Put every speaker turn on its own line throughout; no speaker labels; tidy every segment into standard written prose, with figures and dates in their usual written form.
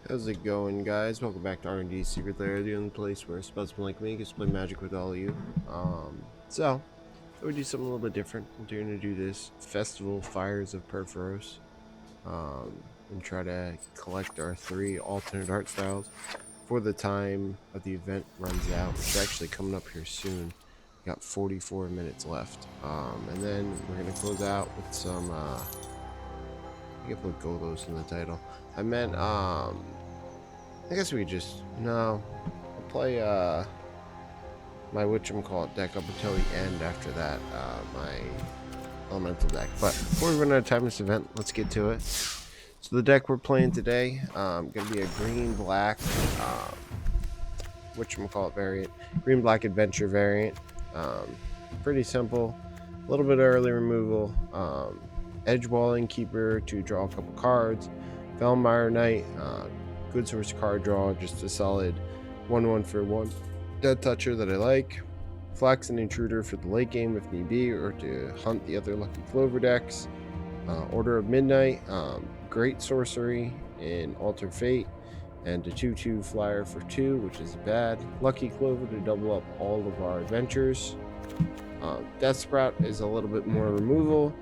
How's it going, guys? Welcome back to R&D Secret Lair, the only place where Spuzzem like me gets to play Magic with all of you. So we do something a little bit different. We're going to do this Festival Fires of Purphoros, and try to collect our 3 alternate art styles before the time of the event runs out, which is actually coming up here soon. Got 44 minutes left, and then we're going to close out with some. I can put Golos in the title. I meant, I guess we just, no, I'll play, my whatchamacallit deck up until the end after that, my elemental deck. But before we run out of time in this event, let's get to it. So the deck we're playing today, gonna be a green-black, whatchamacallit variant, green-black adventure variant. Pretty simple, a little bit of early removal, edge walling keeper to draw a couple cards, Felmire Knight, good source card draw, just a solid 1/1 for 1 dead toucher that I like. Flax and Intruder for the late game if need be, or to hunt the other Lucky Clover decks. Order of Midnight, great sorcery in Alter Fate, and a 2/2 flyer for 2, which is bad. Lucky Clover to double up all of our adventures. Death Sprout is a little bit more removal.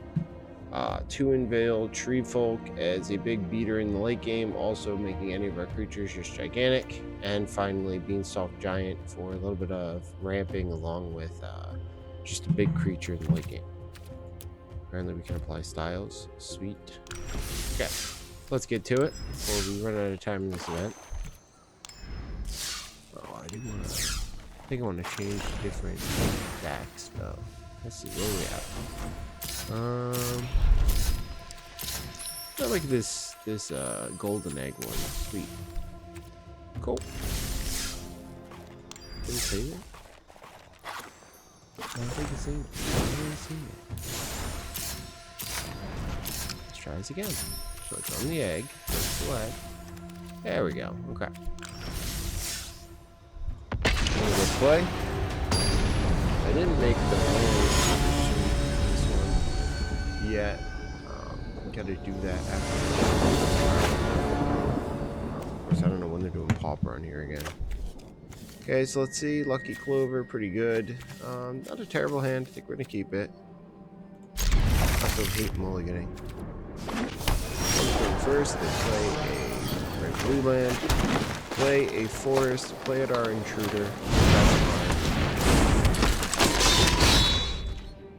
2 Unveiled Tree Folk as a big beater in the late game, also making any of our creatures just gigantic. And finally, Beanstalk Giant for a little bit of ramping along with just a big creature in the late game. Apparently we can apply styles. Sweet. Okay, let's get to it before we run out of time in this event. Oh, I think I want to change to different decks though. Let's see where we at. I like this golden egg one. Sweet. Cool. Did it say that? I don't think it's seen it. I haven't seen it. Let's try this again. So it's on the egg. Select. There we go. Okay. We'll play. I didn't make the this one yet. Gotta do that after. Of course, I don't know when they're doing Pauper on here again. Okay, so let's see. Lucky Clover, pretty good. Not a terrible hand. I think we're gonna keep it. I also hate mulliganing. First, they play a red blue land, play a forest, play at our intruder. That's fine.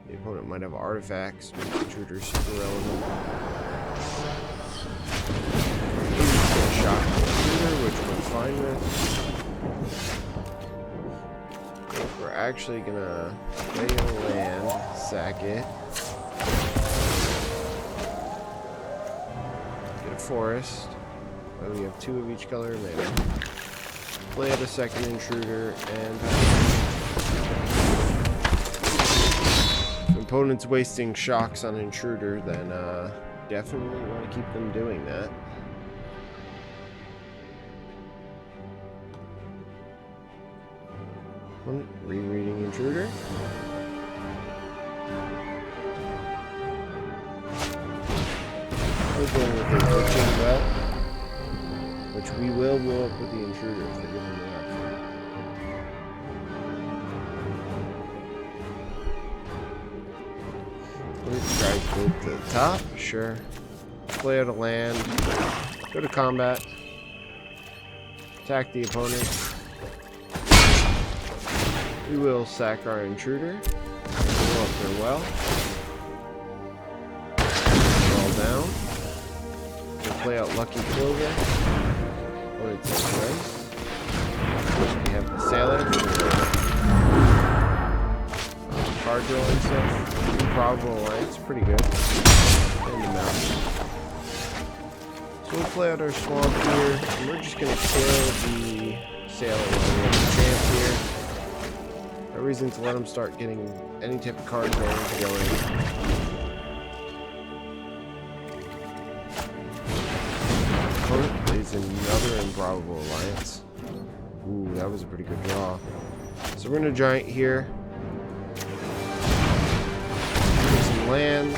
The opponent might have artifacts, make the intruder super relevant. Shock the intruder, which we're fine with. We're actually gonna play a land, sack it. Forest. Well, we have 2 of each color remaining. Play out a second intruder, and if the opponent's wasting shocks on intruder, then definitely want to keep them doing that. Rereading intruder. We're going with the glitching belt, which we will blow up with the intruder if they give him the option. Let's try to go to the top, sure. Play out a land, go to combat, attack the opponent. We will sack our intruder, blow up their well, fall down. Play out Lucky Clover. Oh, it's nice. We have the Sailor. Card drawing stuff. Improbable Alliance. Pretty good. And the mountain. So we'll play out our Swamp here. And we're just going to kill the Sailor while we have the chance here. No reason to let them start getting any type of card drawing going. Plays another Improbable Alliance. Ooh, that was a pretty good draw. So we're gonna giant here. Get some lands.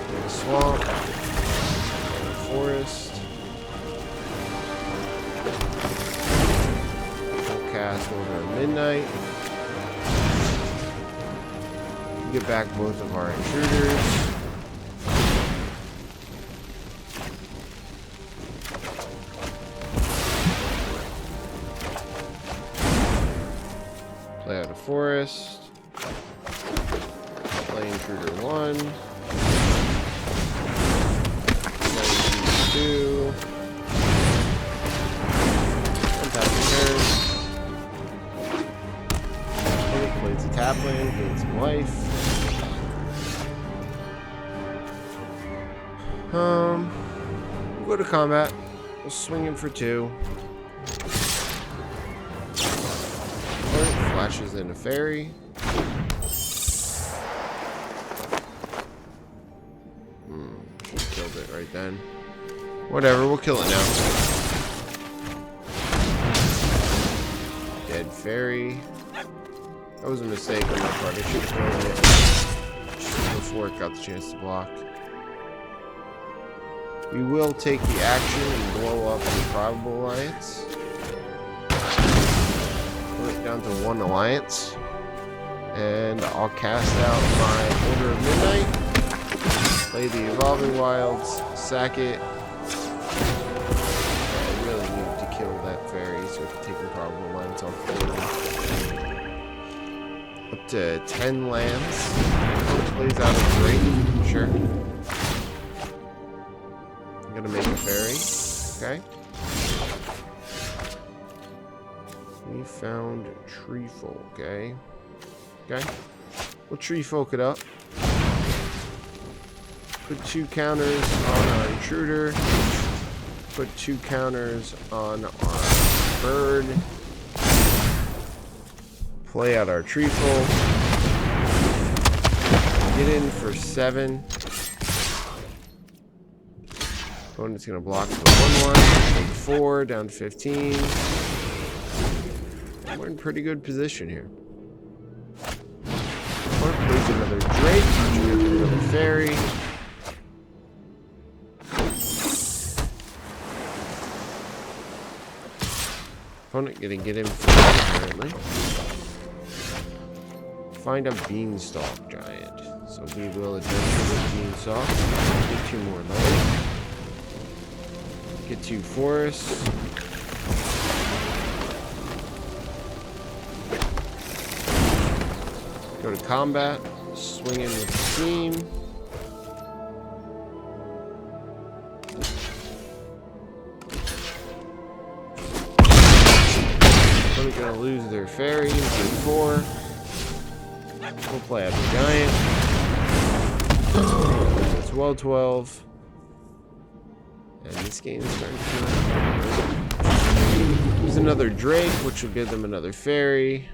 Get a swamp. Get a forest. cast Order of Midnight. Get back both of our intruders. Play out a forest. Play intruder 1. Play intruder 2. Untap the turn. Plays a tap land, gains some life. We'll go to combat. We'll swing him for 2. Flashes in a fairy. Should have killed it right then. Whatever, we'll kill it now. Dead fairy. That was a mistake on my part. I should have killed it before it got the chance to block. We will take the action and blow up the probable alliance. Put it down to 1 alliance. And I'll cast out my Order of Midnight. Play the Evolving Wilds. Sack it. I really need to kill that fairy so I can take the probable alliance off the board. Up to 10 lands. Plays out a Drake. Sure. I'm gonna make a fairy. Okay. We found tree folk. Okay. Okay. We'll tree folk it up. Put 2 counters on our intruder. Put 2 counters on our bird. Play out our tree folk. Get in for 7. Opponent's gonna block for 1/1. Take 4 down to 15. We're in pretty good position here. Opponent plays another Drake. Another fairy. Opponent gonna get him for apparently. Find a beanstalk giant. So we will adventure with beanstalk. Get 2 more land. Get 2 forests. Go to combat. Swing in with the team. They're gonna lose their fairies. Get 4. We'll play out the giant. It's well 12. And this game is starting to feel like there's another Drake, which will give them another fairy.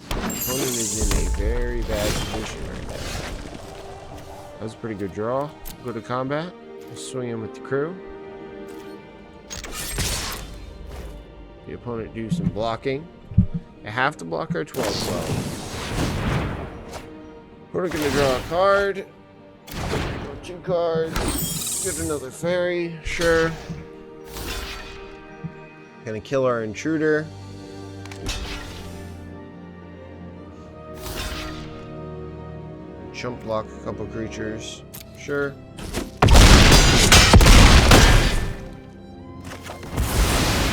The opponent is in a very bad position right now. That was a pretty good draw. Go to combat. We'll swing in with the crew. The opponent do some blocking. I have to block our 12-12. We're going to draw a card. Draw 2 cards. Get another fairy. Sure. Gonna kill our intruder. Chump block a couple creatures. Sure.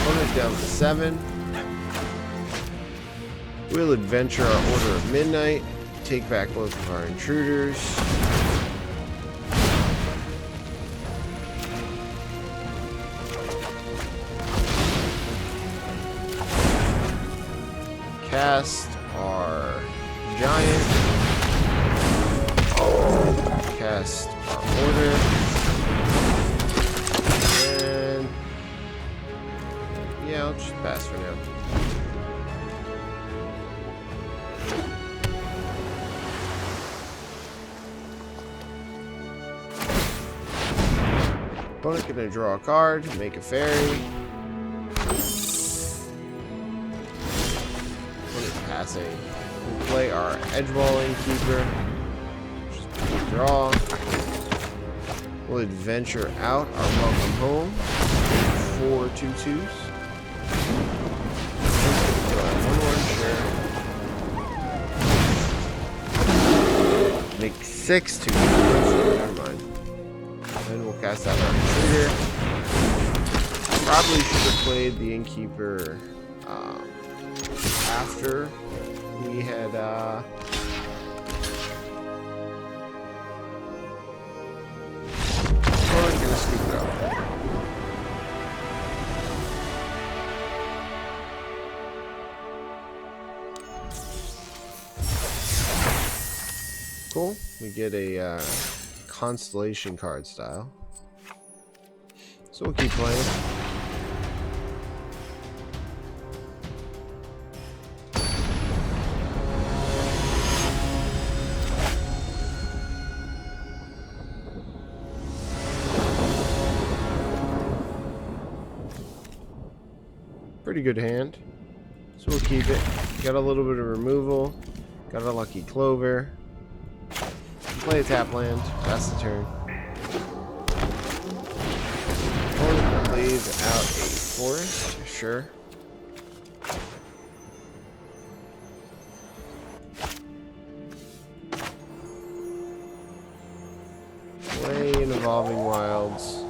Opponent down to 7. We'll adventure our Order of Midnight. Take back both of our intruders. Cast our giant. Cast our order. And yeah, I'll just pass for now. Opponent gonna draw a card, make a fairy. Opponent passing. We'll play our Edgewalling Keeper. Just draw. We'll adventure out our welcome home. 4 2/2s. 6 2. Never mind. Then we'll cast that on Intruder. Probably should have played the Innkeeper after we had I'm gonna scoop it up. Cool. We get a constellation card style. So we'll keep playing. Pretty good hand. So we'll keep it. Got a little bit of removal. Got a lucky clover. Play a tap land. Pass the turn. Opponent plays out a forest. Sure. Play an Evolving Wilds.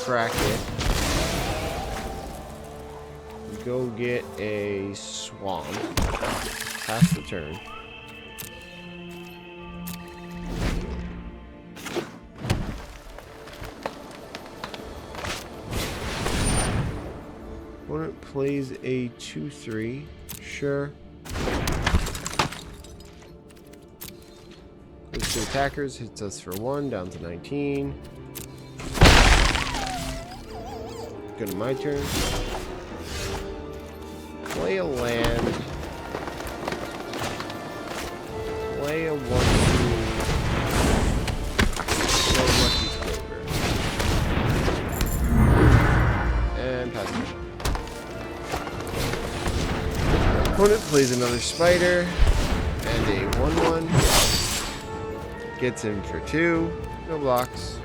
Crack it. Go get a swamp. Pass the turn. Opponent plays a 2/3. Sure. Goes to attackers, hits us for 1, down to 19. Go to my turn. Play a land. Play a 1/2. Play Lucky Clover. And pass it. Opponent plays another spider. And a 1/1. Gets him for 2. No blocks.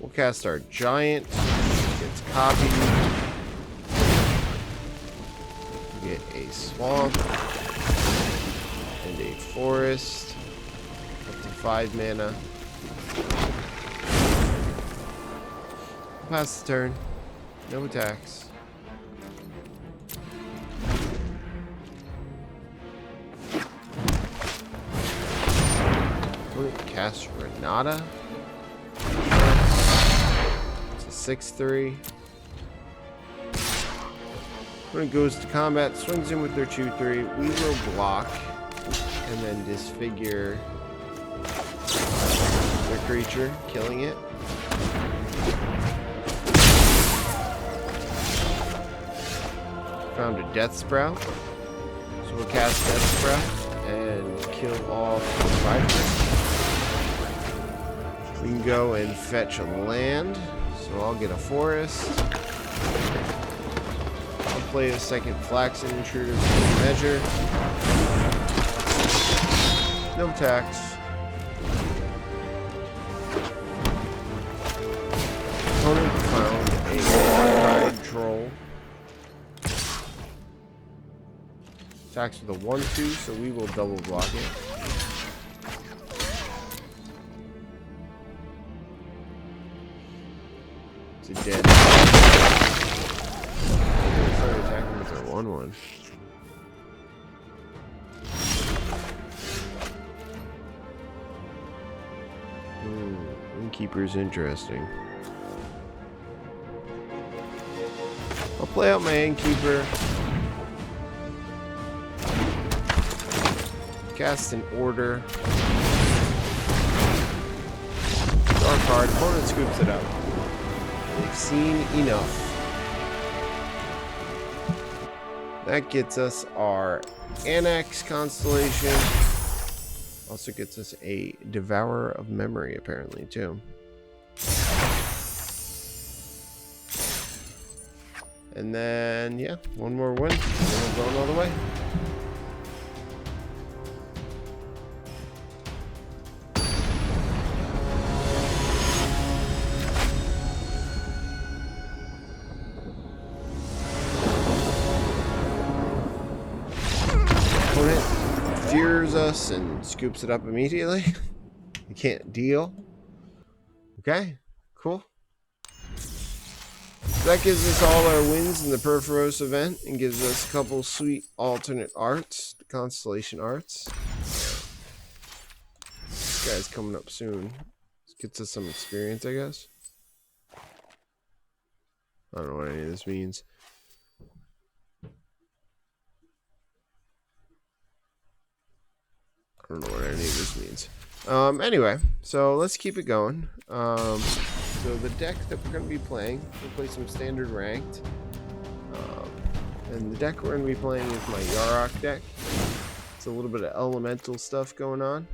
We'll cast our giant. Gets copied. Get a swamp. And a forest. Up to 5 mana. Pass the turn. No attacks. Cast Renata. It's a 6/3. When it goes to combat, swings in with their 2/3. We will block and then disfigure their creature, killing it. Found a Death Sprout. So we'll cast Death Sprout and kill all 5. We can go and fetch a land. So I'll get a forest. I'll play a second Flaxen Intruder for measure. No attacks. Opponent found a one-eyed troll. Attacks with a 1/2, so we will double block it. It's a dead. Start attacking with a 1/1. Innkeeper's interesting. I'll play out my Innkeeper. Cast an order. Draw a card. Opponent scoops it up. We've seen enough. That gets us our Annex constellation. Also gets us a Devourer of Memory, apparently, too. And then, yeah, one more win. And we're going all the way. hears us and scoops it up immediately. You can't deal. Okay, cool. So that gives us all our wins in the Purphoros event and gives us a couple sweet alternate arts, the constellation arts. This guy's coming up soon. This gets us some experience, I guess. I don't know what any of this means. I don't know what any of this means. Anyway, so let's keep it going. So the deck that we're going to be playing, we'll play some standard ranked. And the deck we're going to be playing is my Yarok deck. It's a little bit of elemental stuff going on.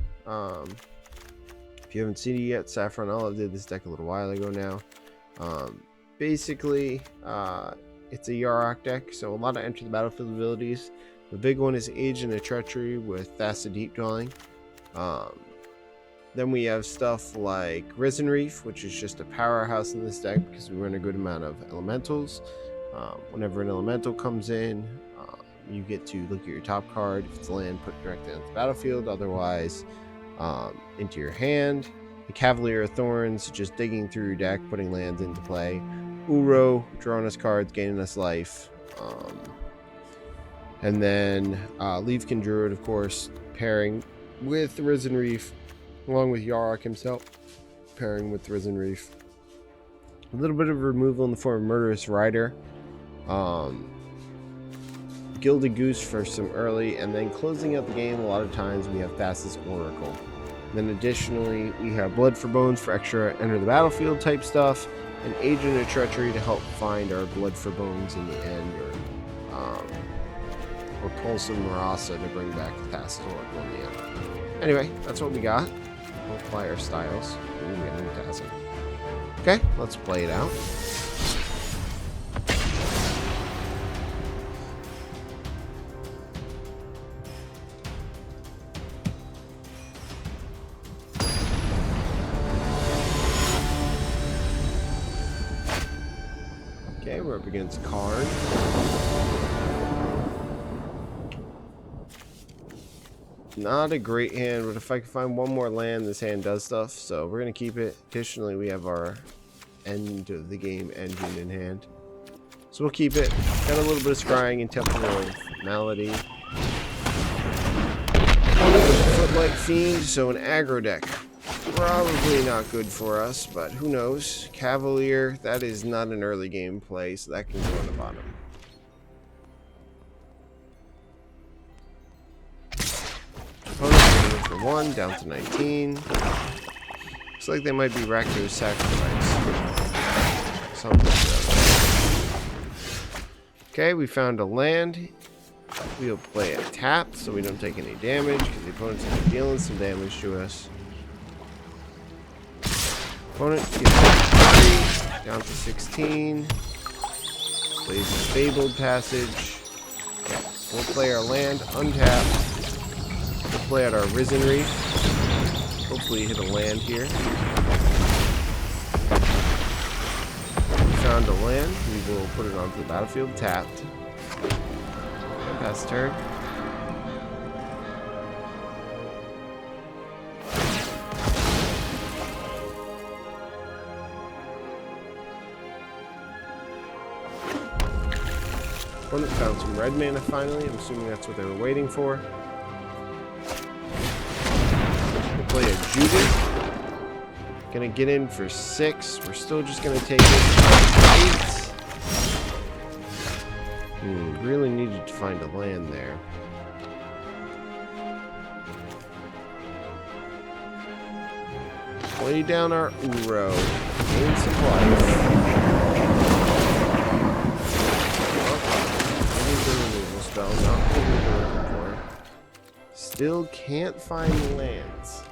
If you haven't seen it yet, Saffron Olive did this deck a little while ago now. Basically, it's a Yarok deck, so a lot of enter the battlefield abilities. The big one is Agent of Treachery with Fast Deep Dwelling. Then we have stuff like Risen Reef, which is just a powerhouse in this deck because we run a good amount of elementals. Whenever an elemental comes in, you get to look at your top card. If it's land, put it directly onto the battlefield. Otherwise, into your hand. The Cavalier of Thorns, just digging through your deck, putting lands into play. Uro, drawing us cards, gaining us life. And then Leafkin Druid, of course, pairing with Risen Reef, along with Yarok himself, pairing with Risen Reef. A little bit of removal in the form of Murderous Rider. Gilded Goose for some early, and then closing out the game, a lot of times we have Fastest Oracle. And then additionally, we have Blood for Bones for extra enter the battlefield type stuff, and Agent of Treachery to help find our Blood for Bones in the end, or Pulsum Marasa to bring back the Fastest Oracle in the end. Anyway, that's what we got. We'll apply our styles. Okay, let's play it out. Okay, we're up against Karn. Not a great hand, but if I can find one more land, this hand does stuff, so we're going to keep it. Additionally, we have our end of the game engine in hand, so we'll keep it. Got a little bit of scrying and Temple of Malady. Footlight Fiend, so an aggro deck. Probably not good for us, but who knows. Cavalier, that is not an early game play, so that can go on the bottom. Opponent for 1, down to 19. Looks like they might be Rakdos Sacrifice. Something like that. Okay, we found a land. We'll play it tapped so we don't take any damage because the opponent's going to be dealing some damage to us. Opponent gets 3, down to 16. Plays a Fabled Passage. We'll play our land untapped. We'll play out our Risen Reef. Hopefully hit a land here. We found a land. We will put it onto the battlefield tapped. Pass turn. Opponent found some red mana finally. I'm assuming that's what they were waiting for. We'll play a Judith. Gonna get in for 6. We're still just gonna take it. 8. Really needed to find a land there. Play down our Uro. Gain some life. Spells, not what we're looking for. Still can't find lands.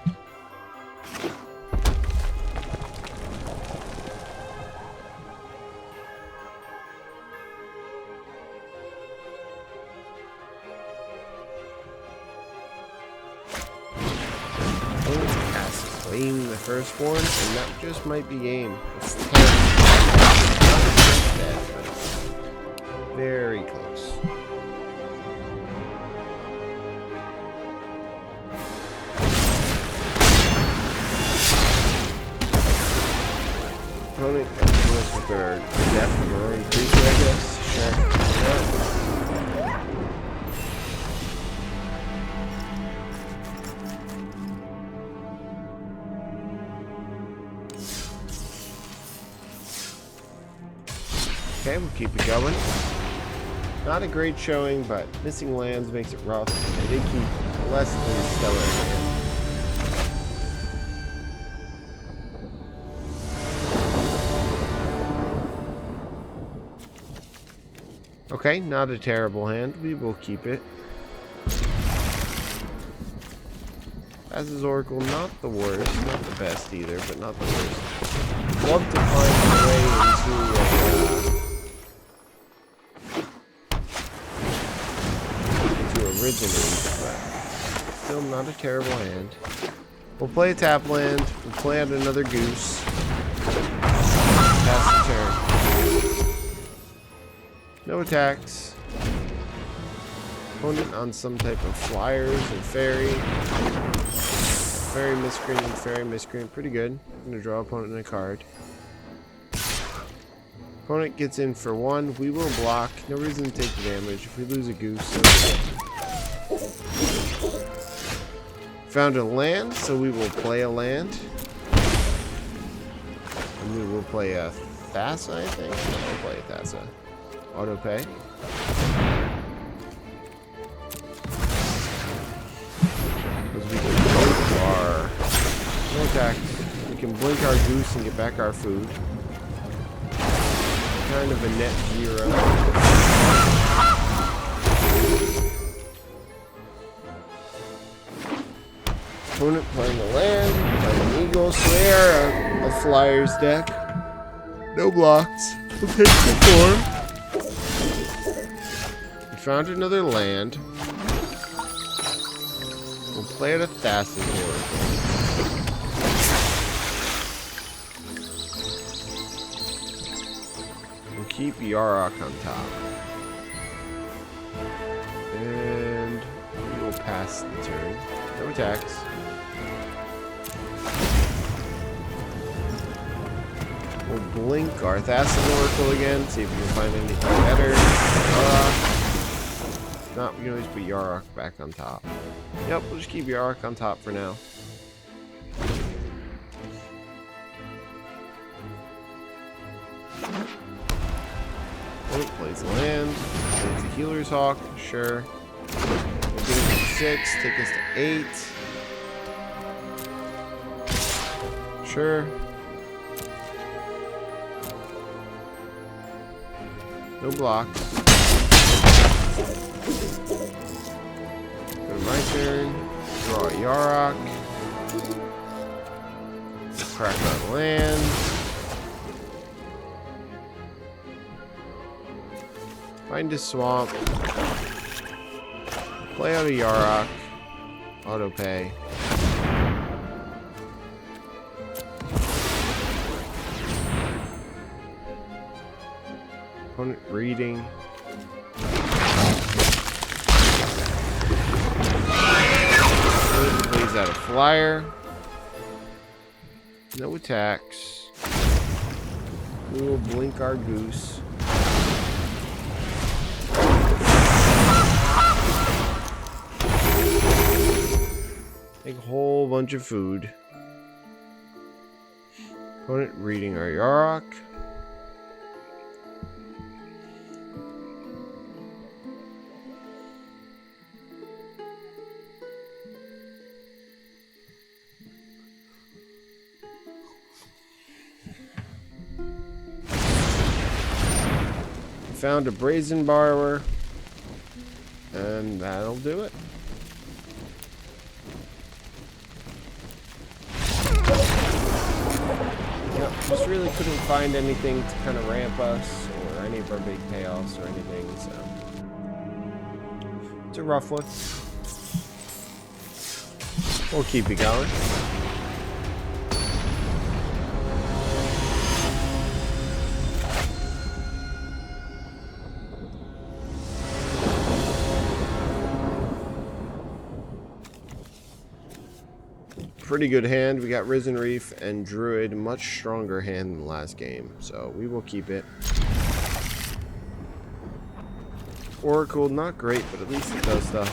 Claim the firstborn, and that just might be game. It's 10. Very close. this with our death of our own creature, I guess. Sure. Yeah. Okay, we'll keep it going. Not a great showing, but missing lands makes it rough. I did keep less than stellar land. Okay, not a terrible hand. We will keep it. As is Oracle, not the worst, not the best either, but not the worst. Love to find a way into originate, but still not a terrible hand. We'll play a tap land. We'll play out another goose. Pass the turn. No attacks. Opponent on some type of flyers and fairy. Fairy miscreant, pretty good. I'm gonna draw opponent a card. Opponent gets in for 1. We will block. No reason to take the damage. If we lose a goose, so found a land, so we will play a land. And we will play a Thassa, I think. No, we'll play a Thassa. Auto pay. Because we can blink our... No attack. We can blink our goose and get back our food. Kind of a net 0. Opponent playing a land, playing an eagle, so they are a flyers deck. No blocks. We'll take the 4. Found another land. We'll play it a Thassa's Oracle. We'll keep Yarok on top. And we will pass the turn. No attacks. We'll blink our Thassa's Oracle again, see if we can find anything better. Not, we can always put Yarok back on top. Yep, we'll just keep Yarok on top for now. Oh, plays land. Plays a Healer's Hawk, sure. We'll get it to 6, take us to 8. Sure. No blocks. Go to my turn. Draw a Yarok. Crack on land. Find a swamp. Play out a Yarok. Auto pay. Opponent reading. Plays out a flyer. No attacks. We will blink our goose. Take a whole bunch of food. Opponent reading our Yarok. Found a Brazen Borrower, and that'll do it. Yep, just really couldn't find anything to kind of ramp us, or any of our big payoffs or anything, so it's a rough one. We'll keep it going. pretty good hand. We got Risen Reef and Druid, much stronger hand than the last game, so we will keep it. Oracle, not great, but at least it does stuff.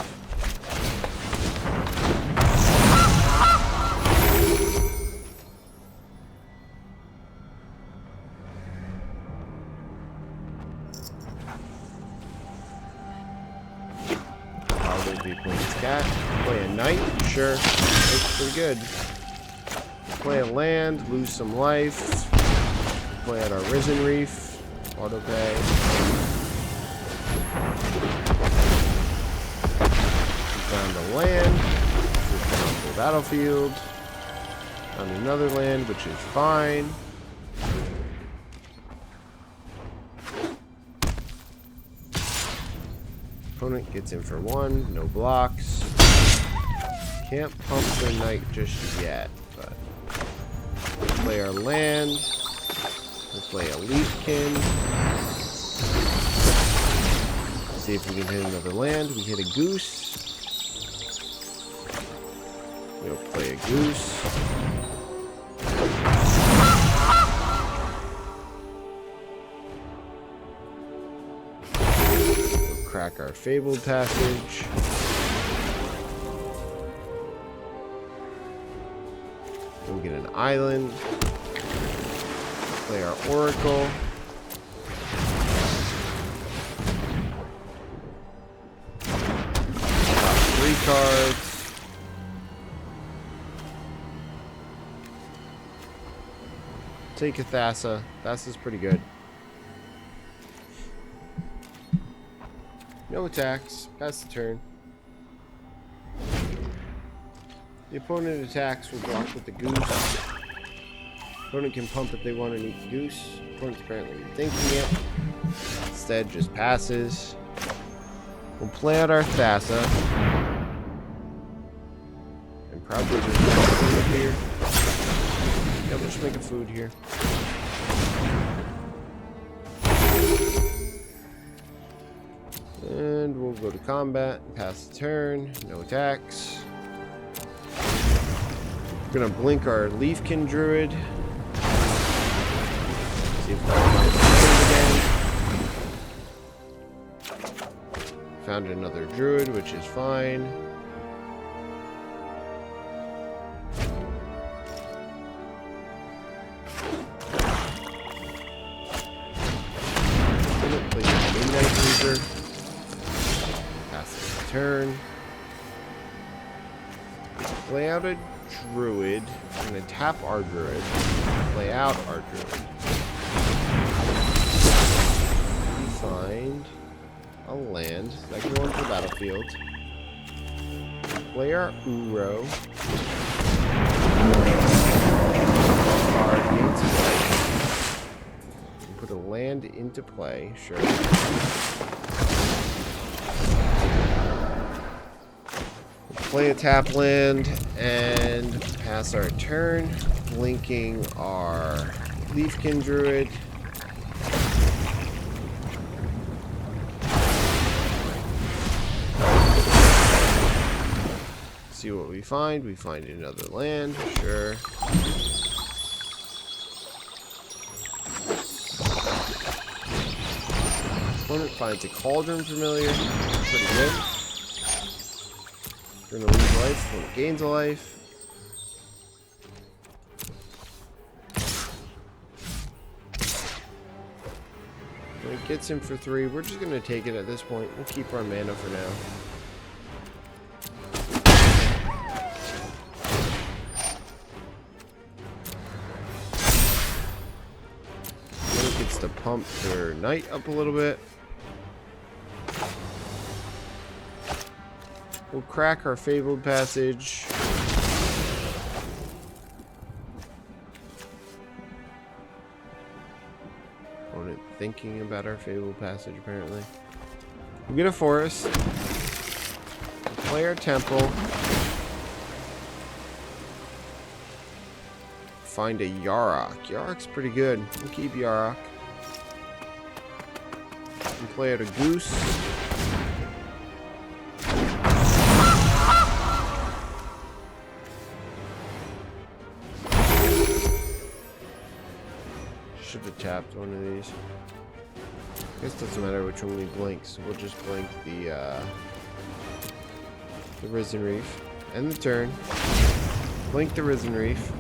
Probably play Scat. Play a Knight, sure. Looks pretty good. Play a land, lose some life. Play out our Risen Reef. Auto pay. Found a land. Off the battlefield. Found another land, which is fine. Opponent gets in for 1, no blocks. Can't pump their Knight just yet, but we'll play our land. We'll play a Leafkin. See if we can hit another land. We hit a Goose. We'll play a Goose. Crack our Fabled Passage. We'll get an island. Play our Oracle. Top 3 cards. Take a Thassa. Thassa's pretty good. No attacks. Pass the turn. The opponent attacks will block with the Goose. Opponent can pump if they want to eat the Goose. Opponent's apparently thinking it. Instead, just passes. We'll play out our Thassa. And probably just make a food here. Yeah, we'll just make a food here. And we'll go to combat, pass the turn, no attacks. We're gonna blink our Leafkin Druid. See if that again. Found another Druid, which is fine. Play the Midnight Reaper. Turn. Play out a Druid. I'm going to tap our Druid. Play out our Druid. We find a land. That can go into the battlefield. Play our Uro. Card gains play. Put a land into play. Sure. Play a tap land and pass our turn, blinking our Leafkin Druid. See what we find. We find another land, sure. Opponent finds a Cauldron Familiar, pretty good. We're gonna lose life when it gains a life. When it gets him for 3, we're just gonna take it at this point. We'll keep our mana for now. Then it gets to pump their Knight up a little bit. We'll crack our Fabled Passage. Opponent thinking about our Fabled Passage, apparently. We'll get a Forest. We'll play our Temple. Find a Yarok. Yarok's pretty good. We'll keep Yarok. We'll play out a Goose. should have tapped one of these. I guess it doesn't matter which one we blink, so we'll just blink the Risen Reef. End the turn. Blink the Risen Reef.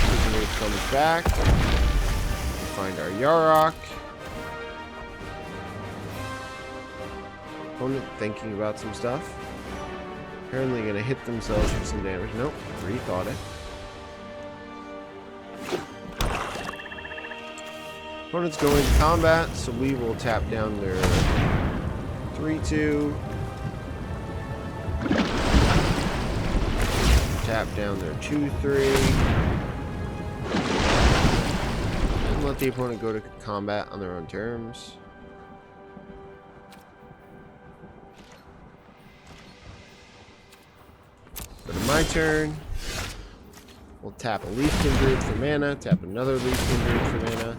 Risen Reef comes back. Find our Yarok. Opponent thinking about some stuff. Apparently gonna hit themselves for some damage. Nope, rethought it. Opponent's going to combat, so we will tap down their 3/2. Tap down their 2/3. And let the opponent go to combat on their own terms. Go to my turn. We'll tap a Leaf Kindred for mana, tap another Leaf Kindred for mana.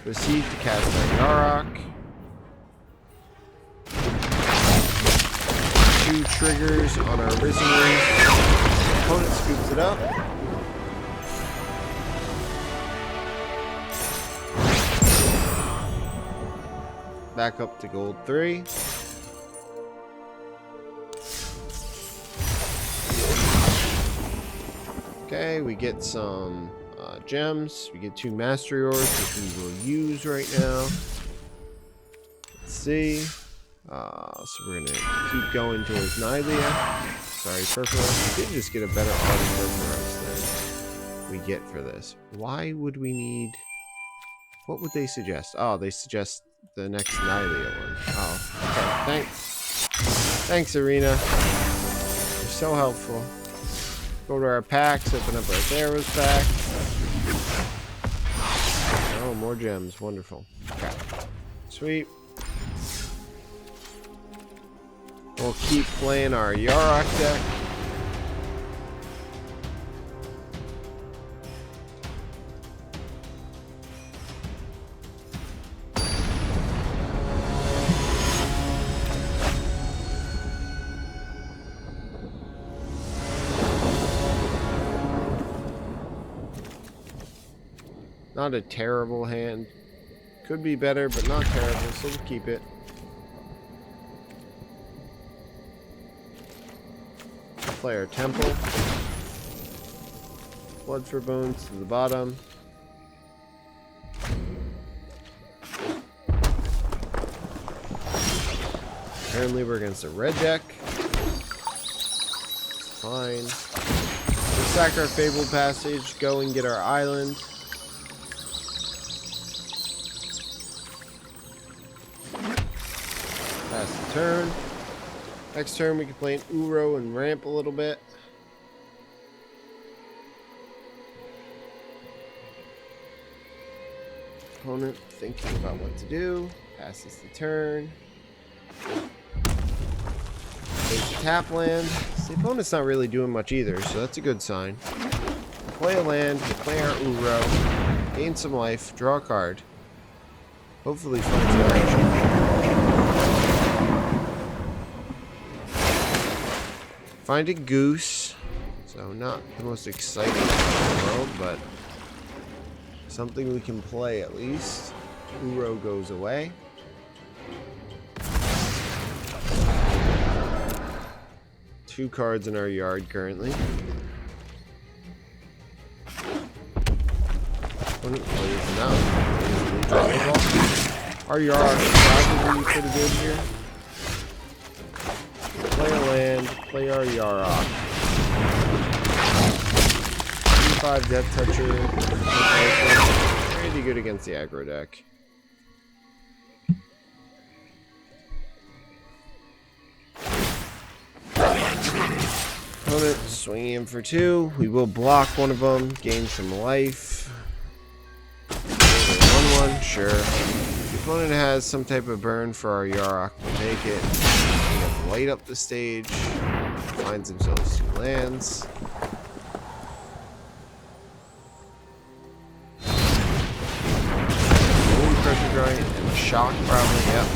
Proceed to cast our Yarok. 2 triggers on our Risen Reef. Opponent scoops it up. Back up to gold 3. Okay, we get some gems. We get 2 mastery orbs, which we will use right now. Let's see. So we're gonna keep going towards Nylea. Sorry, Purphoros. We did just get a better auto Purphoros than we get for this. Why would we need? What would they suggest? Oh, they suggest the next Nylea one. Oh, okay. Thanks. Thanks, Arena. You're so helpful. Go to our packs, open up our Theros pack. Oh, more gems. Wonderful. Okay. Sweet. We'll keep playing our Yarok deck. Not a terrible hand. Could be better, but not terrible, so we'll keep it. Play our Temple. Blood for Bones to the bottom. Apparently we're against a red deck. Fine. We'll sack our Fabled Passage, go and get our island. Pass the turn. Next turn we can play an Uro and ramp a little bit. Opponent thinking about what to do. Passes the turn. Plays the tap land. So the opponent's not really doing much either, so that's a good sign. Play a land, play our Uro, gain some life, draw a card. Hopefully find some action. Find a goose, so not the most exciting thing in the world, but something we can play at least. Uro goes away. Two cards in our yard currently. Opponent plays now. Our yard is probably pretty good here. Play a land, play our Yarok. 5 Death Toucher. Pretty good against the aggro deck. Opponent swinging in for 2. We will block one of them, gain some life. 1/1, sure. If the opponent has some type of burn for our Yarok, we'll take it. Light up the stage, finds themselves 2 lands. Bone Crusher Giant and a Shock, probably, yep.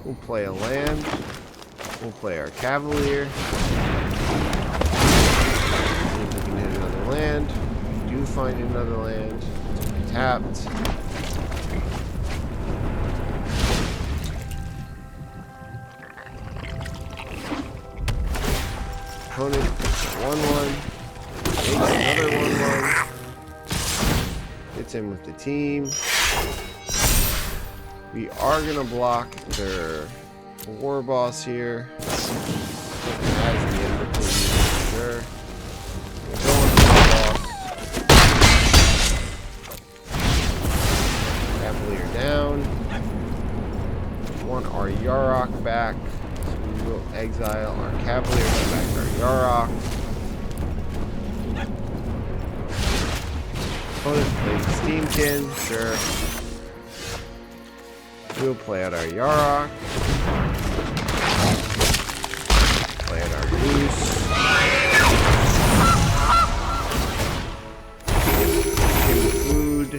We'll play a land. We'll play our Cavalier. See if we can hit another land. If we do find another land, it's going to be tapped. Opponent 1/1. Takes another 1/1. Hits him with the team. We are going to block their war boss here. As the end of the sure. We'll go on to the boss. Cavalier down. We want our Yarok back. So we will exile our Cavalier, come back to our Yarok. Opponent plays Steamkin, sure. We'll play out our Yarok. Play out our Goose. Give him food.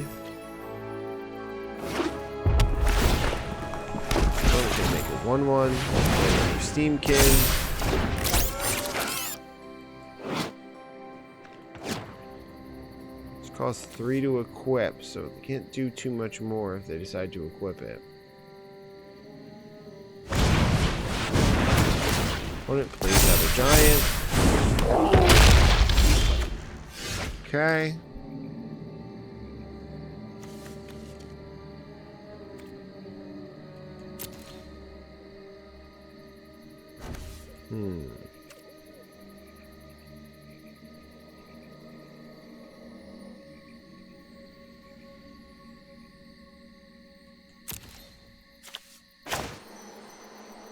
Opponent can make a 1/1. Play another Steamkin. Costs 3 to equip, so they can't do too much more if they decide to equip it. Opponent plays out a giant. Okay.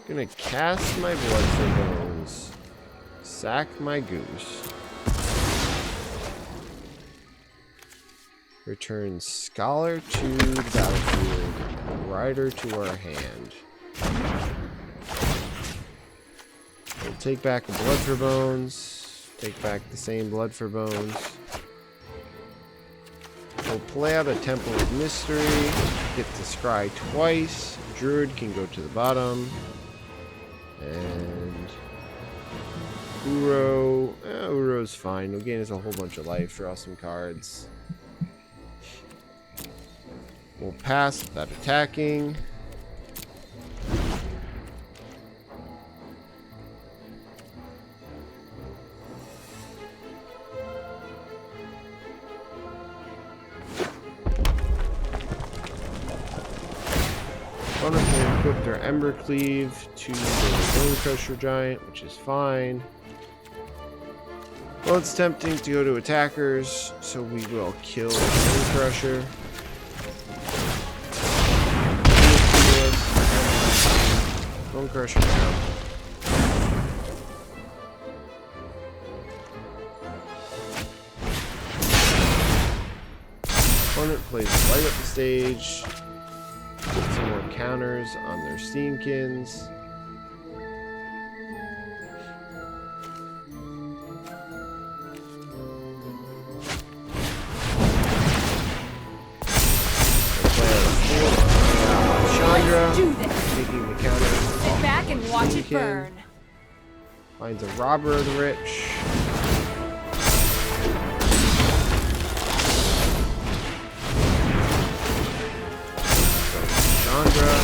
Gonna cast my Blood for Bones. Sack my Goose. Return Scholar to the battlefield. Rider to our hand. We'll take back a Blood for Bones. Take back the same Blood for Bones. We'll play out a Temple of Mystery. Get to scry twice. Druid can go to the bottom. And Uro. Uro's fine. He'll gain us a whole bunch of life. Draw some cards. We'll pass without attacking. Opponent can equip their Ember Cleave to the Bone Crusher Giant, which is fine. Well, it's tempting to go to attackers, so we will kill the Bone Crusher. Bone Crusher down. Opponent plays light up the stage. Get some more counters on their Steamkins. Chandra, taking the counter.
Sit back and watch it burn.
Finds a Robber of the Rich. Chandra.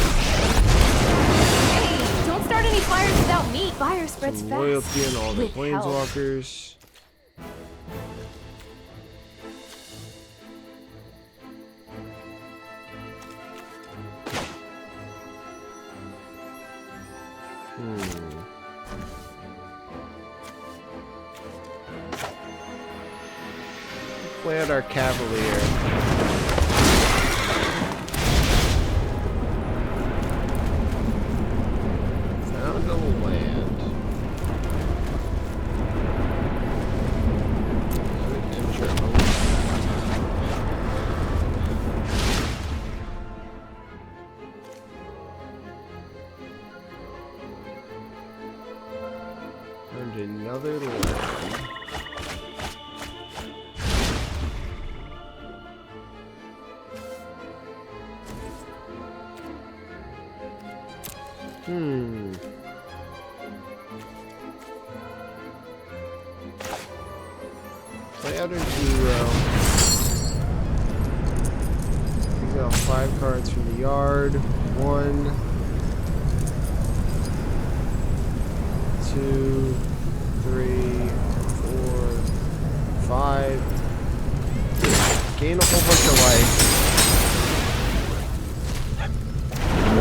Hey, don't start any fires without me. Fire spreads
Some
fast.
loyalty in all the
With help.
Planeswalkers. Play out our Cavalier. Found a land. Enter home. Found another land. Play out a 0. Exile 5 cards from the yard. 1, 2, 3, 4, 5. Gain a whole bunch of life.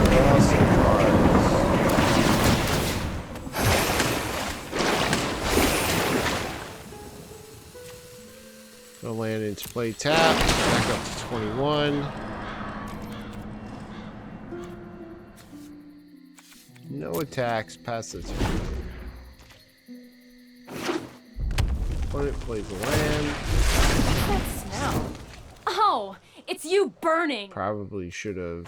Draw some cards. Gonna land into play tap. Back up to 21. No attacks past the turn. Opponent plays a land.
What's that smell? Oh, it's you burning.
Probably should have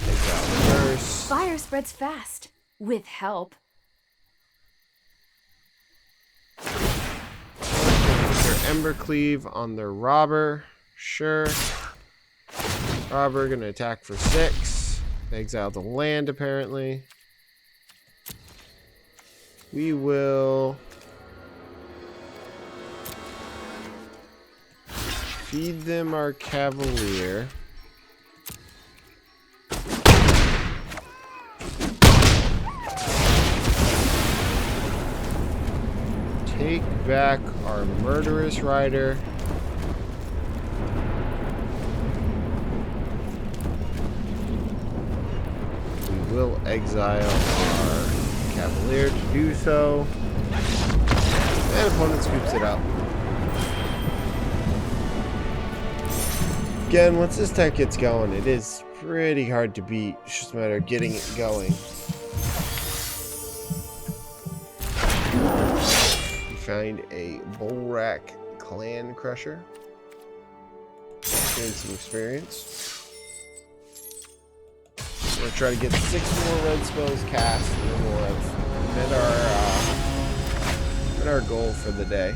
exiled first.
Fire spreads fast. With help.
Their Ember Cleave on their Robber. Sure. Robber gonna attack for 6. They exile the land apparently. We will feed them our Cavalier. Take back our Murderous Rider. We will exile our Cavalier to do so. And opponent scoops it up. Again, once this deck gets going, it is pretty hard to beat. It's just a matter of getting it going. We find a Bullrack Clan Crusher. Gain some experience. We're gonna try to get 6 more red spells cast, and then we'll have met our goal for the day.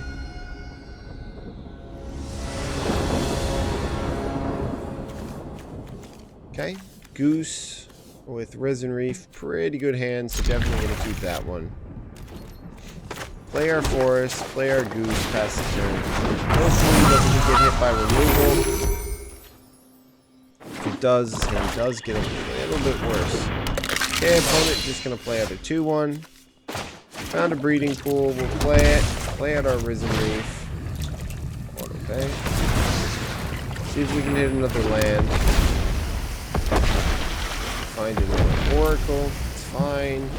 Okay, Goose with Risen Reef, pretty good hand, so definitely gonna keep that one. Play our Forest, play our Goose, pass the turn. Hopefully he doesn't get hit by removal. If it does, his hand does get a little bit worse. Okay, opponent just gonna play out a 2-1. Found a breeding pool, we'll play it. Play out our Risen Reef. Auto pay. See if we can hit another land. Find another Oracle, it's fine.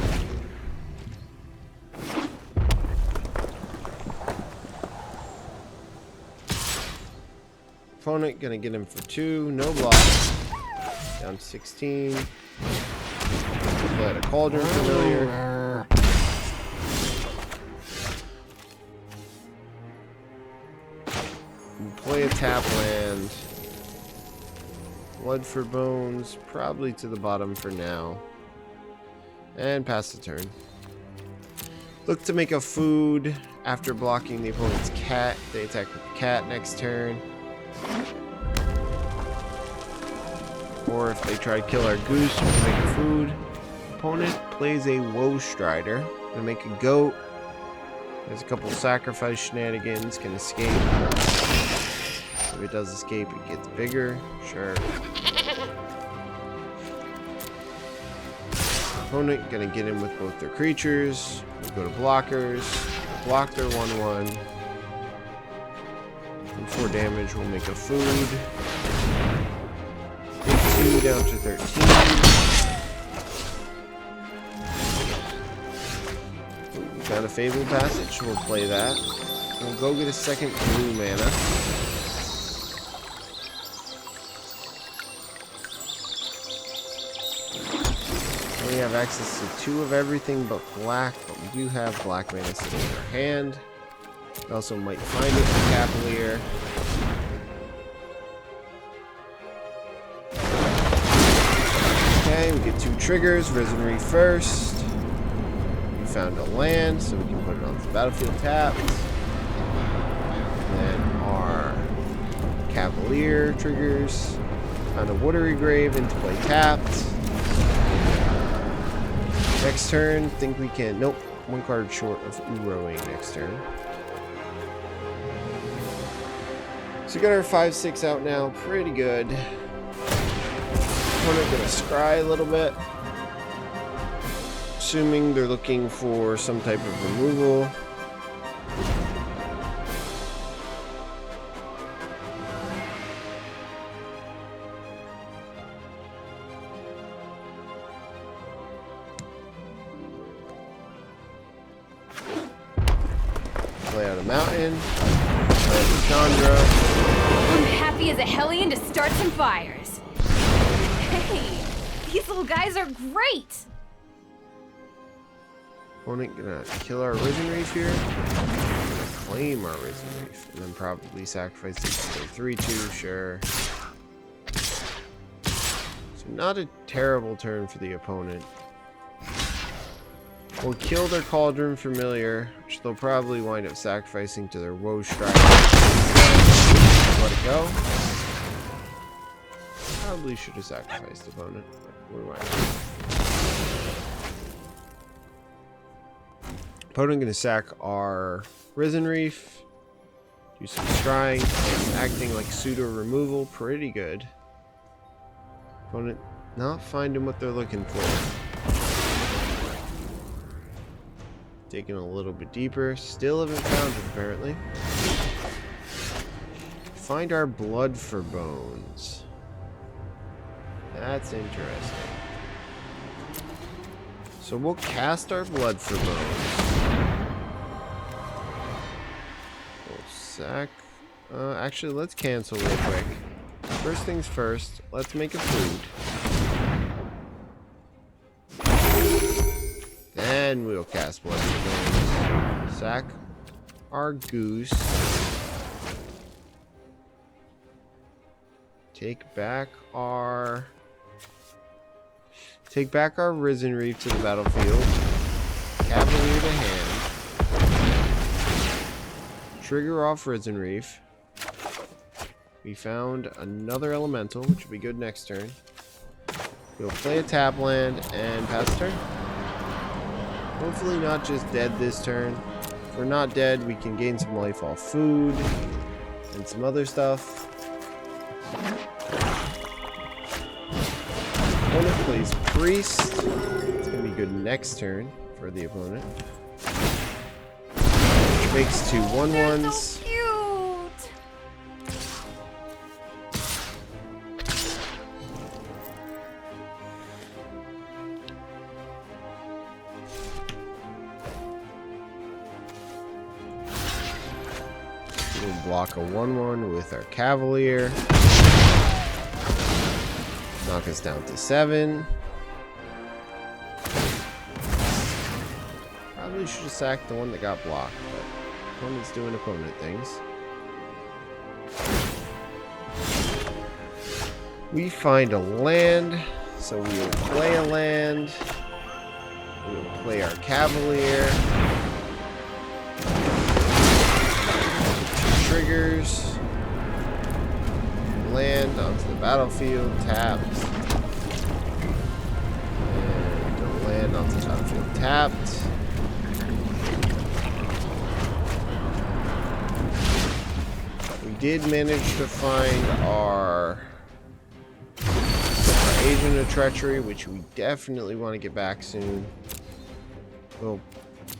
Opponent gonna get him for 2, no block. Down 16. Play out a Cauldron Familiar. And play a tap land. Blood for Bones, probably to the bottom for now. And pass the turn. Look to make a food after blocking the opponent's cat. They attack with the cat next turn. Or if they try to kill our goose, we can make a food. Opponent plays a Woe Strider. Gonna make a goat. There's a couple sacrifice shenanigans. Can escape. If it does escape, it gets bigger. Sure. Opponent gonna get in with both their creatures. We'll go to blockers. Block their 1/1. And 4 damage, we'll make a food. Take 2 down to 13. We found a Fable Passage, we'll play that. We'll go get a second blue mana. We have access to 2 of everything but black, but we do have black mana sitting in our hand. We also might find it in Cavalier. Okay, we get 2 triggers. Risen Reef first. We found a land, so we can put it on the battlefield tapped. And then our Cavalier triggers. Found a Watery Grave into play tapped. Next turn, think we can. Nope, 1 card short of Uroing next turn. So we got our 5-6 out now. Pretty good. Opponent gonna scry a little bit. Assuming they're looking for some type of removal. Play out a mountain. Play out a Chandra.
I'm happy as a hellion to start some fires. Hey, these little guys are great.
Opponent gonna kill our Risen Reef here. Claim our Risen Reef. And then probably sacrifice it to 3-2, sure. So not a terrible turn for the opponent. We'll kill their Cauldron Familiar, which they'll probably wind up sacrificing to their Woe Strider. Let it go. Probably should have sacrificed the opponent. But what do I know? Opponent gonna sack our Risen Reef. Do some scrying. Acting like pseudo removal. Pretty good. Opponent not finding what they're looking for. Digging a little bit deeper. Still haven't found it, apparently. Find our Blood for Bones. That's interesting. So we'll cast our Blood for Bones. We'll sack. Actually, let's cancel real quick. First things first, let's make a food. Then we'll cast Blood for Bones. Sack our Goose. Take back our Risen Reef to the battlefield. Cavalier to hand. Trigger off Risen Reef. We found another elemental, which will be good next turn. We'll play a tap land and pass turn. Hopefully not just dead this turn. If we're not dead, we can gain some life off food and some other stuff. Opponent plays Priest. It's going to be good next turn for the opponent. Which makes 2 1/1s.
So cute.
We'll block a 1/1 with our Cavalier. Knock us down to 7. Probably should have sacked the one that got blocked, but opponent's doing opponent things. We find a land, so we will play a land. We will play our Cavalier. 2 triggers. Land onto the battlefield, tapped. And a land onto the battlefield, tapped. We did manage to find our Agent of Treachery, which we definitely want to get back soon. We'll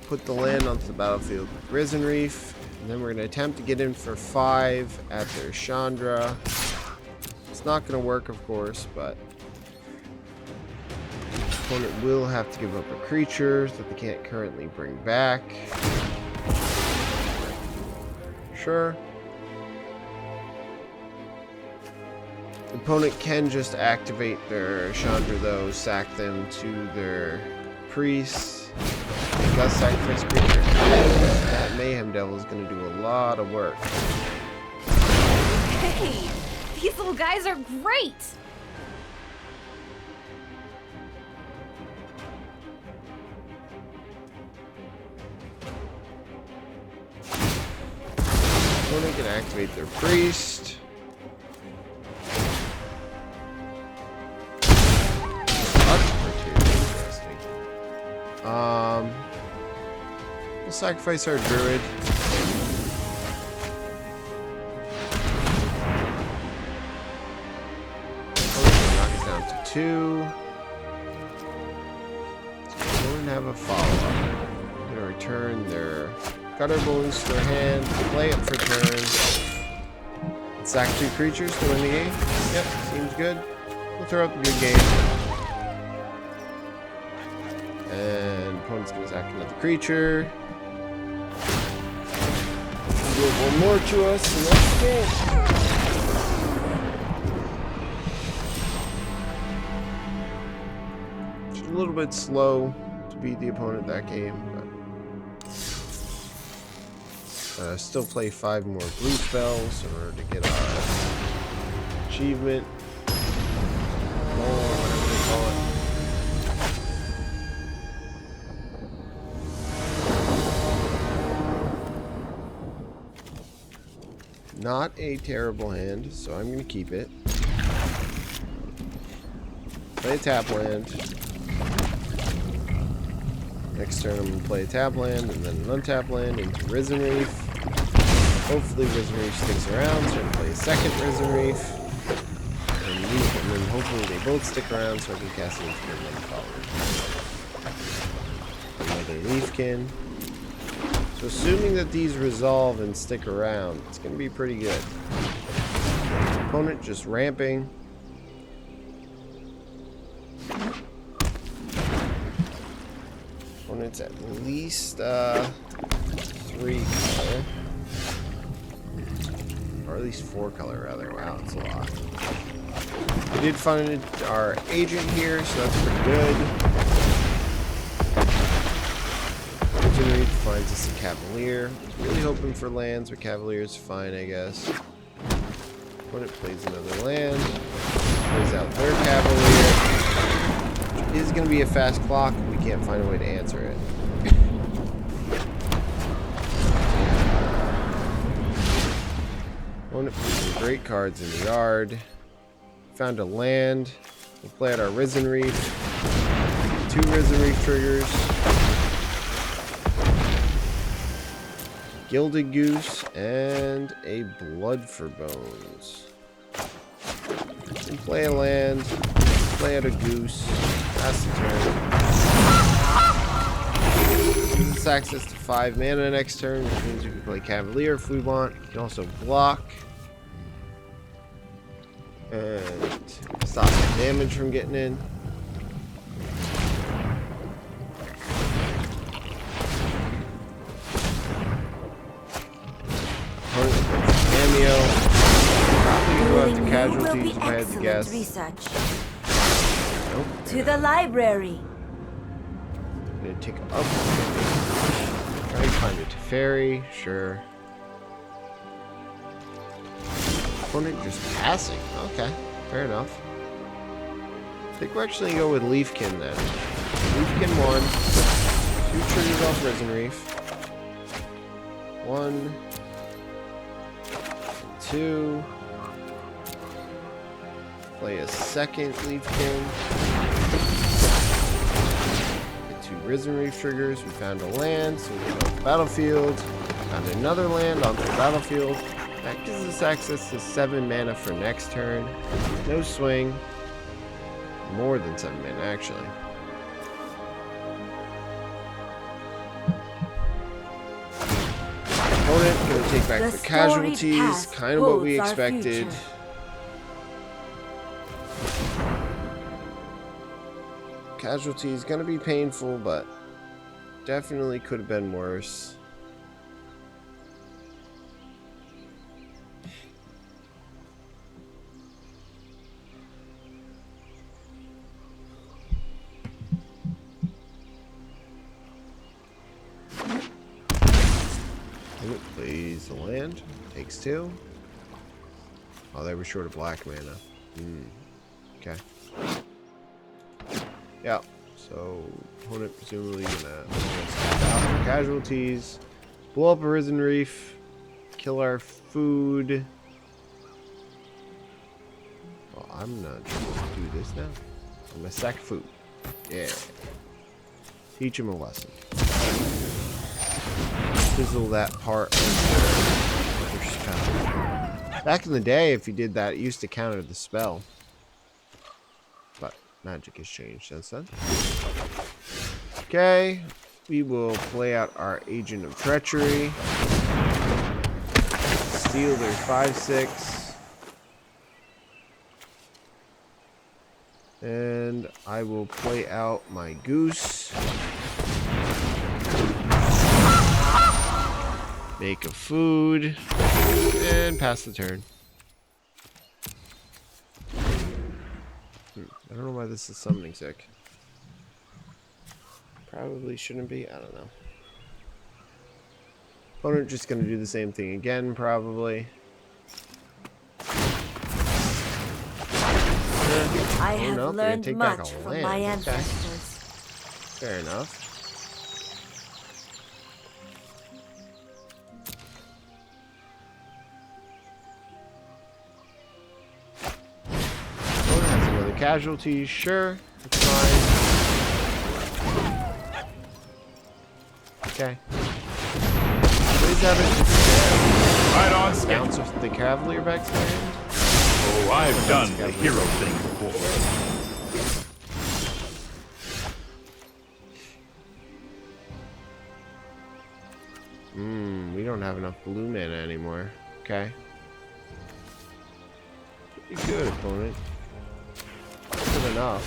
put the land onto the battlefield with Risen Reef, and then we're going to attempt to get in for 5 at their Chandra. It's not going to work, of course, but opponent will have to give up a creature that they can't currently bring back. Sure. The opponent can just activate their Chandra, though, sack them to their Priest. Make us sacrifice creature. That Mayhem Devil is going to do a lot of work.
Hey, these little guys are great.
Opponent can activate their Priest. Interesting. We'll sacrifice our Druid. 2. So we don't have a follow-up. I'm gonna return their gutter balloons to their hand, play it for turn. Sack 2 creatures to win the game. Yep, seems good. We'll throw up a good game. And opponent's gonna sack another creature. Do one more to us, and that's the game. Just a little bit slow to beat the opponent that game, but still play 5 more blue spells in order to get our achievement. Or whatever they call it. Not a terrible hand, so I'm going to keep it. Play a tap land. Next turn I'm going to play a tap land and then an untap land into Risen Reef. Hopefully Risen Reef sticks around, so I'm going to play a second Risen Reef. And then hopefully they both stick around so I can cast it into another follower. Another Leafkin. So assuming that these resolve and stick around, it's going to be pretty good. Opponent just ramping. Opponent's at least 3 color. Or at least 4 color rather. Wow, that's a lot. We did find our agent here, so that's pretty good. Reef finds us a Cavalier. Really hoping for lands, but Cavalier's fine, I guess. Opponent plays another land. Plays out their Cavalier. Which is going to be a fast clock. We can't find a way to answer it. Opponent puts some great cards in the yard. Found a land. We'll play out our Risen Reef. 2 Risen Reef triggers. Gilded Goose and a Blood for Bones. And play a land. Play out a goose. Pass the turn. Gives us access to 5 mana next turn, which means we can play Cavalier if we want. We can also block. And stop the damage from getting in. Cameo. Probably gonna go after casualties if I had to guess.
Research.
Nope.
To the library.
I'm gonna take up. Try to find a Teferi, sure. Opponent just passing. Okay, fair enough. I think we're actually gonna go with Leafkin then. Leafkin 1. 2 triggers off Risen Reef. 1. 2. Play a second Leafkin. Get 2 Risen Reef triggers. We found a land, so we go to the battlefield. Found another land onto the battlefield. That gives us access to 7 mana for next turn. No swing. More than 7 mana, actually. Opponent gonna take back the casualties. Kind of what we expected. Casualties gonna be painful, but definitely could have been worse. Plays the land. Takes 2. Oh, they were short of black mana. Okay. Yeah. So, opponent presumably gonna step out for casualties. Blow up a Risen Reef. Kill our food. Well, I'm not sure what to do this now. I'm gonna sack food. Yeah. Teach him a lesson. Fizzle that part of their spell. Back in the day, if you did that, it used to counter the spell. But magic has changed since then. Okay, we will play out our Agent of Treachery. Steal their 5/6. And I will play out my Goose. Make a food. And pass the turn. I don't know why this is summoning sick. Probably shouldn't be. I don't know. Opponent just going to do the same thing again, probably.
I have
no,
learned
take back
much
a
from
land.
my
Okay.
ancestors.
Fair enough. Opponent has another casualty. Sure, that's fine. Okay. Please have it.
Right on schedule.
Bounce of the Cavalier back to hand.
Oh, I've done the hero thing before.
We don't have enough blue mana anymore. Okay. Pretty good, opponent. Good enough.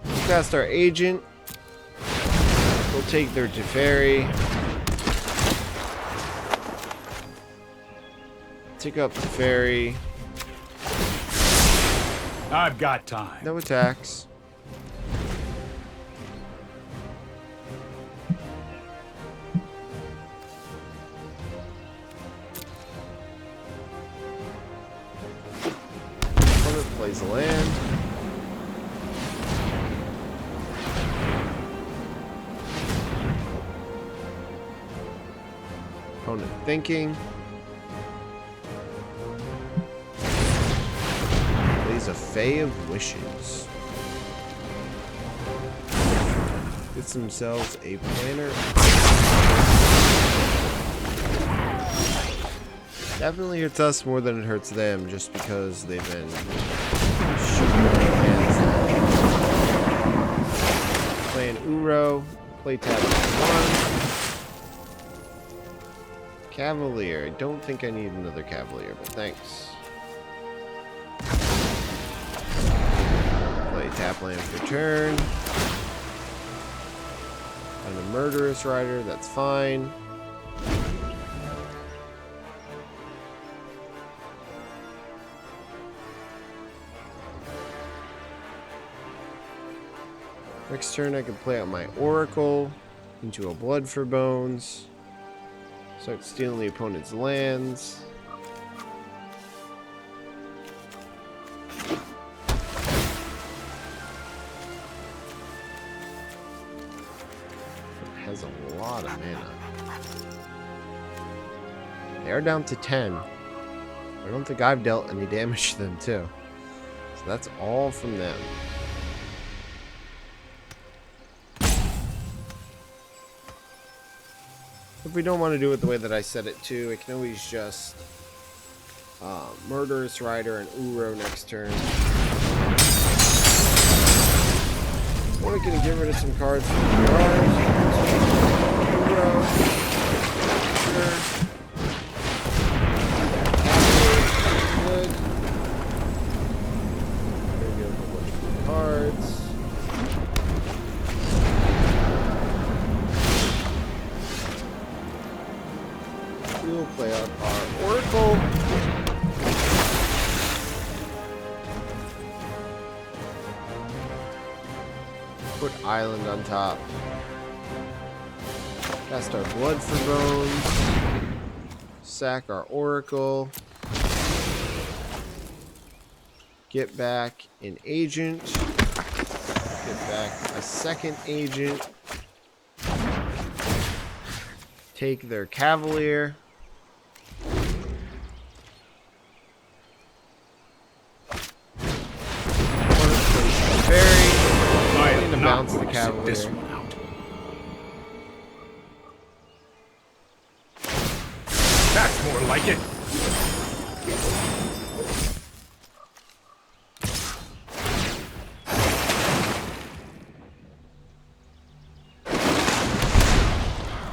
We'll cast our agent. We'll take their Teferi. Take up Teferi.
I've got time.
No attacks. Opponent plays a land. Opponent thinking. Plays a Fae of Wishes. Gets themselves a planner. Definitely hurts us more than it hurts them, just because they've been shooting our hands. Playing Uro. Play tap 1. Cavalier. I don't think I need another Cavalier, but thanks. Play tap land for turn. And a Murderous Rider, that's fine. Next turn I can play out my Oracle into a Blood for Bones. Start stealing the opponent's lands. It has a lot of mana. They are down to 10. I don't think I've dealt any damage to them too. So that's all from them. If we don't want to do it the way that I said it to, I can always just Murderous Rider and Uro next turn. Or we can get rid of some cards from the yard. Uro. Sure. Good. Gonna get a whole bunch of cards. We'll play out our Oracle. Put Island on top. Cast our Blood for Bones. Sack our Oracle. Get back an agent. Get back a second agent. Take their Cavalier. Bounce the Cavalier.
This one out. That's more like it.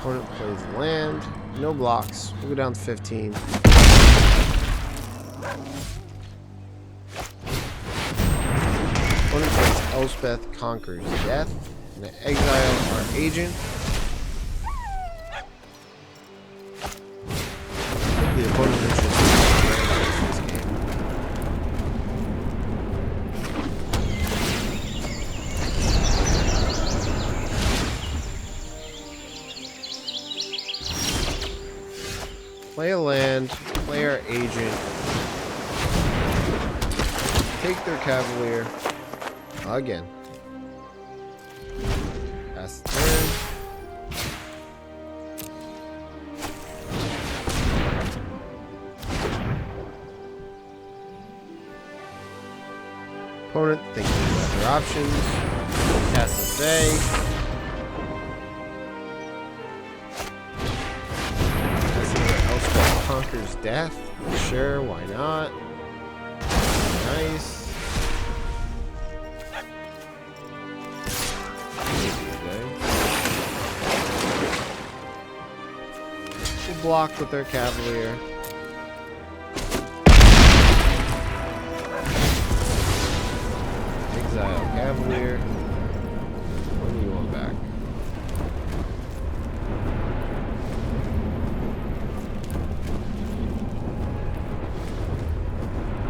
Opponent plays land. No blocks. We'll go down to 15. Opponent plays Elspeth Conquers Death. I'm going to exile our agent. The opponent is just this game. Play a land, play our agent, take their cavalier again. Pass the turn. Opponent thinking about their options. Cast a Fae. Elspeth Conquers Death. Sure, why not? Nice. We'll block with their cavalier. Exile cavalier. What do you want back?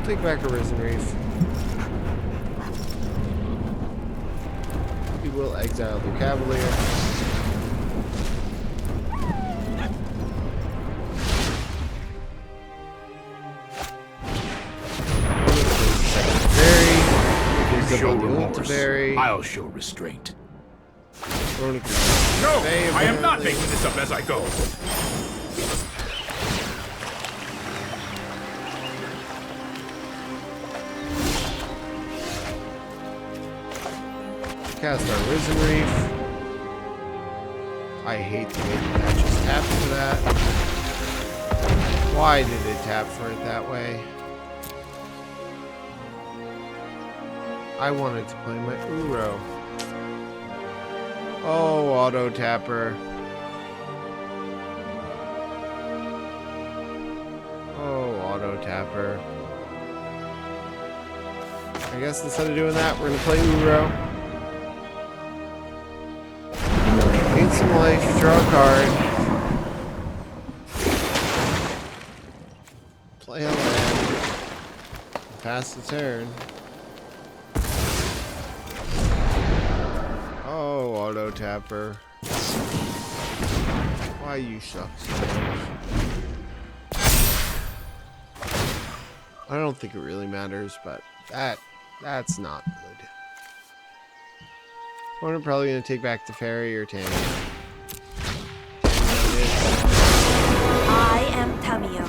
Take back Arisen Reef. We will exile the cavalier.
Show remorse. I'll show restraint. No, I am not making this up as I go.
Cast our Risen Reef. I hate the way that just tapped for that. Why did it tap for it that way? I wanted to play my Uro. Oh, auto tapper. Oh, auto tapper. I guess instead of doing that, we're gonna play Uro. Gain some life, draw a card. Play a land. Pass the turn. Oh, auto tapper. Why you suck so much? I don't think it really matters, but that's not good. I'm probably gonna take back the fairy or Tammy.
I am Tamio.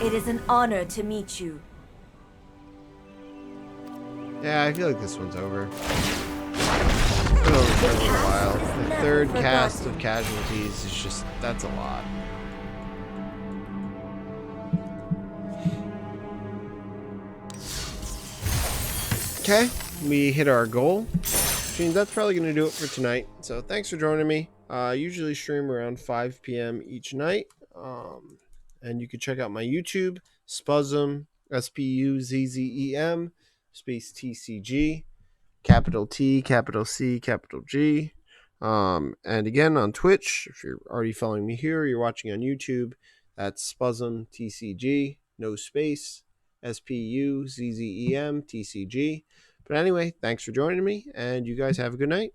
It is an honor to meet you.
Yeah, I feel like this one's over. It's been over for a little while. The third cast of casualties is just, that's a lot. Okay, we hit our goal. Which means that's probably going to do it for tonight. So thanks for joining me. I usually stream around 5 p.m. each night. And you can check out my YouTube, Spuzzem, Spuzzem, space TCG, capital T, capital C, capital G. And again on Twitch, if you're already following me here, or you're watching on YouTube, that's Spuzzem TCG, no space, Spuzzem TCG. But anyway, thanks for joining me, and you guys have a good night.